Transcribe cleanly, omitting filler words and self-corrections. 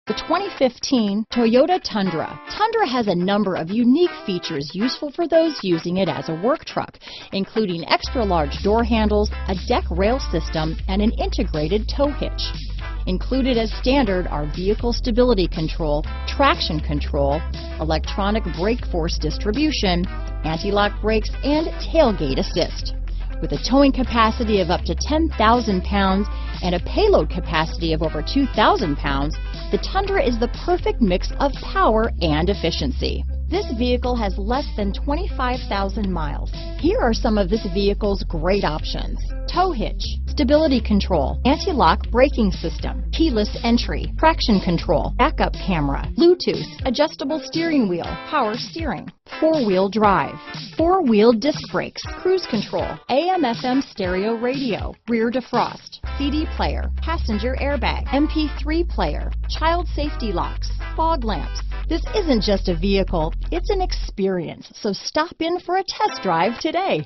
The 2015 Toyota Tundra. Tundra has a number of unique features useful for those using it as a work truck, including extra large door handles, a deck rail system, and an integrated tow hitch. Included as standard are vehicle stability control, traction control, electronic brake force distribution, anti-lock brakes, and tailgate assist. With a towing capacity of up to 10,000 pounds and a payload capacity of over 2,000 pounds, the Tundra is the perfect mix of power and efficiency. This vehicle has less than 25,000 miles. Here are some of this vehicle's great options: tow hitch, stability control, anti-lock braking system, keyless entry, traction control, backup camera, Bluetooth, adjustable steering wheel, power steering, four-wheel drive, four-wheel disc brakes, cruise control, AM/FM stereo radio, rear defrost, CD player, passenger airbag, MP3 player, child safety locks, fog lamps. This isn't just a vehicle, it's an experience, so stop in for a test drive today.